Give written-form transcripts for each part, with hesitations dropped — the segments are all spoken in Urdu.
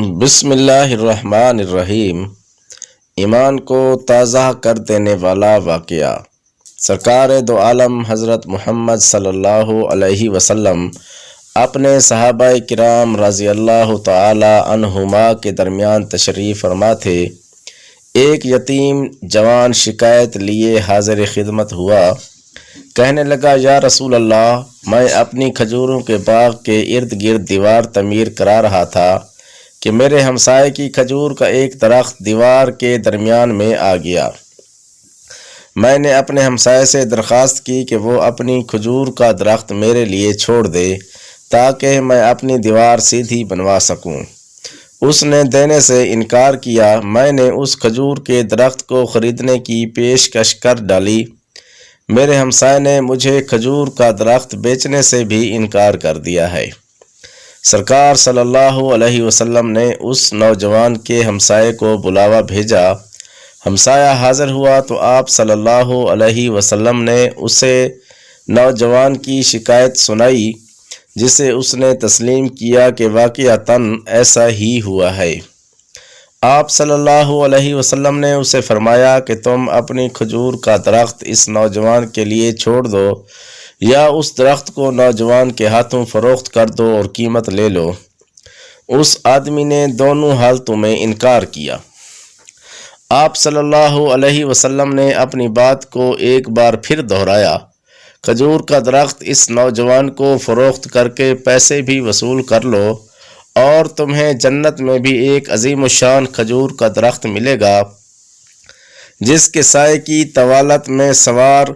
بسم اللہ الرحمن الرحیم۔ ایمان کو تازہ کر دینے والا واقعہ۔ سرکار دو عالم حضرت محمد صلی اللہ علیہ وسلم اپنے صحابہ کرام رضی اللہ تعالی عنہما کے درمیان تشریف فرما تھے۔ ایک یتیم جوان شکایت لیے حاضر خدمت ہوا۔ کہنے لگا، یا رسول اللہ، میں اپنی کھجوروں کے باغ کے ارد گرد دیوار تعمیر کرا رہا تھا کہ میرے ہمسائے کی کھجور کا ایک درخت دیوار کے درمیان میں آ گیا۔ میں نے اپنے ہمسائے سے درخواست کی کہ وہ اپنی کھجور کا درخت میرے لیے چھوڑ دے تاکہ میں اپنی دیوار سیدھی بنوا سکوں۔ اس نے دینے سے انکار کیا۔ میں نے اس کھجور کے درخت کو خریدنے کی پیشکش کر ڈالی۔ میرے ہمسائے نے مجھے کھجور کا درخت بیچنے سے بھی انکار کر دیا ہے۔ سرکار صلی اللہ علیہ وسلم نے اس نوجوان کے ہمسائے کو بلاوا بھیجا۔ ہمسایہ حاضر ہوا تو آپ صلی اللہ علیہ وسلم نے اسے نوجوان کی شکایت سنائی، جسے اس نے تسلیم کیا کہ واقعتاً ایسا ہی ہوا ہے۔ آپ صلی اللہ علیہ وسلم نے اسے فرمایا کہ تم اپنی کھجور کا درخت اس نوجوان کے لیے چھوڑ دو یا اس درخت کو نوجوان کے ہاتھوں فروخت کر دو اور قیمت لے لو۔ اس آدمی نے دونوں حالتوں میں انکار کیا۔ آپ صلی اللہ علیہ وسلم نے اپنی بات کو ایک بار پھر دہرایا، کھجور کا درخت اس نوجوان کو فروخت کر کے پیسے بھی وصول کر لو اور تمہیں جنت میں بھی ایک عظیم الشان کھجور کا درخت ملے گا جس کے سائے کی طوالت میں سوار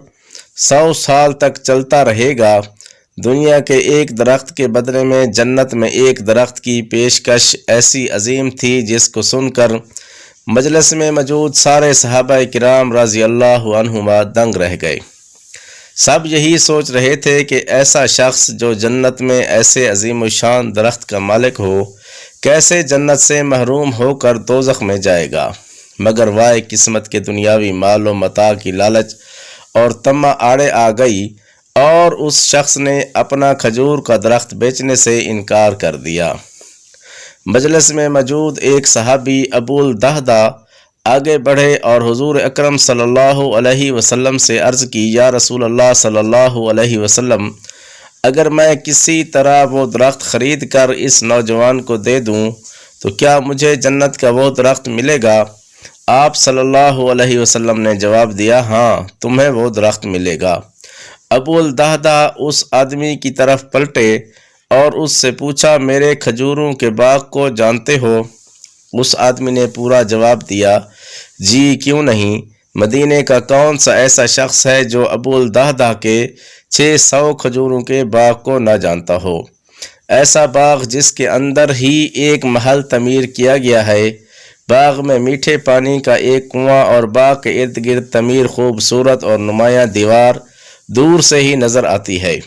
100 سال تک چلتا رہے گا۔ دنیا کے ایک درخت کے بدلے میں جنت میں ایک درخت کی پیشکش ایسی عظیم تھی جس کو سن کر مجلس میں موجود سارے صحابہ کرام رضی اللہ عنہما دنگ رہ گئے۔ سب یہی سوچ رہے تھے کہ ایسا شخص جو جنت میں ایسے عظیم الشان درخت کا مالک ہو، کیسے جنت سے محروم ہو کر دوزخ میں جائے گا؟ مگر وائے قسمت کے دنیاوی مال و متاع کی لالچ اور طمع آڑے آ گئی اور اس شخص نے اپنا کھجور کا درخت بیچنے سے انکار کر دیا۔ مجلس میں موجود ایک صحابی ابو الدہدہ آگے بڑھے اور حضور اکرم صلی اللہ علیہ وسلم سے عرض کی، یا رسول اللہ صلی اللہ علیہ وسلم، اگر میں کسی طرح وہ درخت خرید کر اس نوجوان کو دے دوں تو کیا مجھے جنت کا وہ درخت ملے گا؟ آپ صلی اللہ علیہ وسلم نے جواب دیا، ہاں، تمہیں وہ درخت ملے گا۔ ابو الدہدہ اس آدمی کی طرف پلٹے اور اس سے پوچھا، میرے کھجوروں کے باغ کو جانتے ہو؟ اس آدمی نے پورا جواب دیا، جی کیوں نہیں، مدینے کا کون سا ایسا شخص ہے جو ابو الدہدہ کے 600 کھجوروں کے باغ کو نہ جانتا ہو؟ ایسا باغ جس کے اندر ہی ایک محل تعمیر کیا گیا ہے، باغ میں میٹھے پانی کا ایک کنواں اور باغ کے ارد گرد تعمیر خوبصورت اور نمایاں دیوار دور سے ہی نظر آتی ہے۔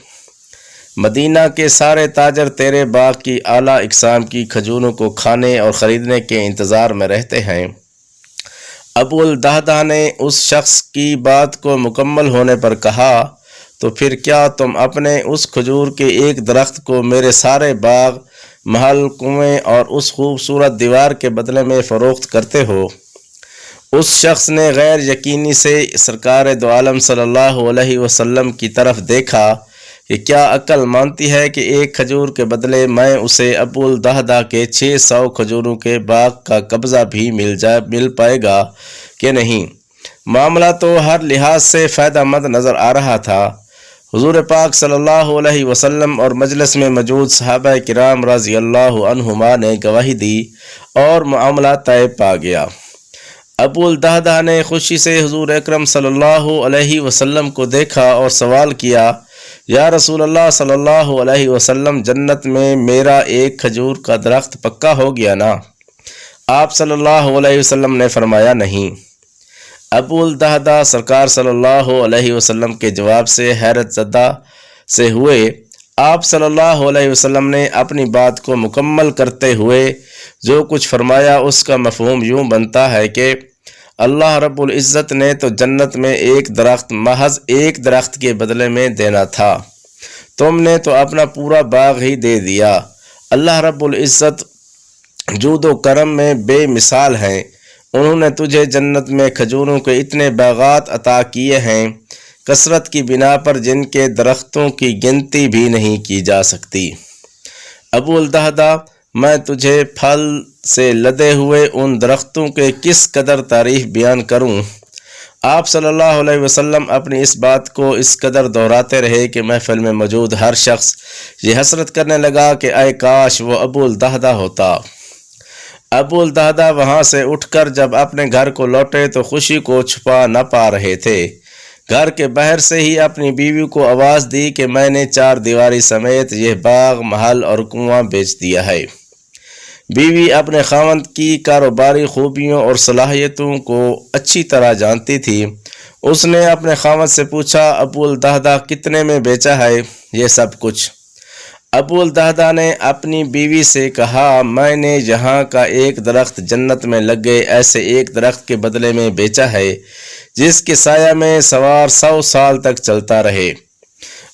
مدینہ کے سارے تاجر تیرے باغ کی اعلیٰ اقسام کی کھجوروں کو کھانے اور خریدنے کے انتظار میں رہتے ہیں۔ ابو الدہدہ نے اس شخص کی بات کو مکمل ہونے پر کہا، تو پھر کیا تم اپنے اس کھجور کے ایک درخت کو میرے سارے باغ، محل، کنویں اور اس خوبصورت دیوار کے بدلے میں فروخت کرتے ہو؟ اس شخص نے غیر یقینی سے سرکار دو عالم صلی اللہ علیہ وسلم کی طرف دیکھا کہ کیا عقل مانتی ہے کہ ایک کھجور کے بدلے میں اسے ابو الدہدہ کے 600 کھجوروں کے باغ کا قبضہ بھی مل پائے گا کہ نہیں؟ معاملہ تو ہر لحاظ سے فائدہ مند نظر آ رہا تھا۔ حضور پاک صلی اللہ علیہ وسلم اور مجلس میں موجود صحابہ کرام رضی اللہ عنہما نے گواہی دی اور معاملہ طے پا گیا۔ ابو الدہدہ نے خوشی سے حضور اکرم صلی اللہ علیہ وسلم کو دیکھا اور سوال کیا، یا رسول اللہ صلی اللہ علیہ وسلم، جنت میں میرا ایک کھجور کا درخت پکا ہو گیا نا؟ آپ صلی اللہ علیہ وسلم نے فرمایا، نہیں۔ ابو الدہدہ سرکار صلی اللہ علیہ وسلم کے جواب سے حیرت زدہ سے ہوئے۔ آپ صلی اللہ علیہ وسلم نے اپنی بات کو مکمل کرتے ہوئے جو کچھ فرمایا اس کا مفہوم یوں بنتا ہے کہ اللہ رب العزت نے تو جنت میں ایک درخت محض ایک درخت کے بدلے میں دینا تھا، تم نے تو اپنا پورا باغ ہی دے دیا۔ اللہ رب العزت جود و کرم میں بے مثال ہیں۔ انہوں نے تجھے جنت میں کھجوروں کے اتنے باغات عطا کیے ہیں کثرت کی بنا پر جن کے درختوں کی گنتی بھی نہیں کی جا سکتی۔ ابو الدہدہ، میں تجھے پھل سے لدے ہوئے ان درختوں کے کس قدر تعریف بیان کروں۔ آپ صلی اللہ علیہ وسلم اپنی اس بات کو اس قدر دہراتے رہے کہ محفل میں موجود ہر شخص یہ حسرت کرنے لگا کہ اے کاش وہ ابو الدہدہ ہوتا۔ ابو الدہدہ وہاں سے اٹھ کر جب اپنے گھر کو لوٹے تو خوشی کو چھپا نہ پا رہے تھے۔ گھر کے باہر سے ہی اپنی بیوی کو آواز دی کہ میں نے 4 دیواری سمیت یہ باغ، محل اور کنواں بیچ دیا ہے۔ بیوی اپنے خاوند کی کاروباری خوبیوں اور صلاحیتوں کو اچھی طرح جانتی تھی۔ اس نے اپنے خاوند سے پوچھا، ابو الدہدہ کتنے میں بیچا ہے یہ سب کچھ؟ ابو الدہدہ نے اپنی بیوی سے کہا، میں نے یہاں کا ایک درخت جنت میں لگے ایسے ایک درخت کے بدلے میں بیچا ہے جس کے سایہ میں سوار 100 سال تک چلتا رہے۔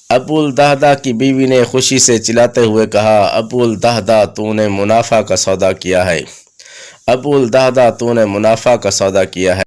ابو الدہدہ کی بیوی نے خوشی سے چلاتے ہوئے کہا، ابو الدہدہ تو نے منافع کا سودا کیا ہے، ابو الدہدہ تو نے منافع کا سودا کیا ہے۔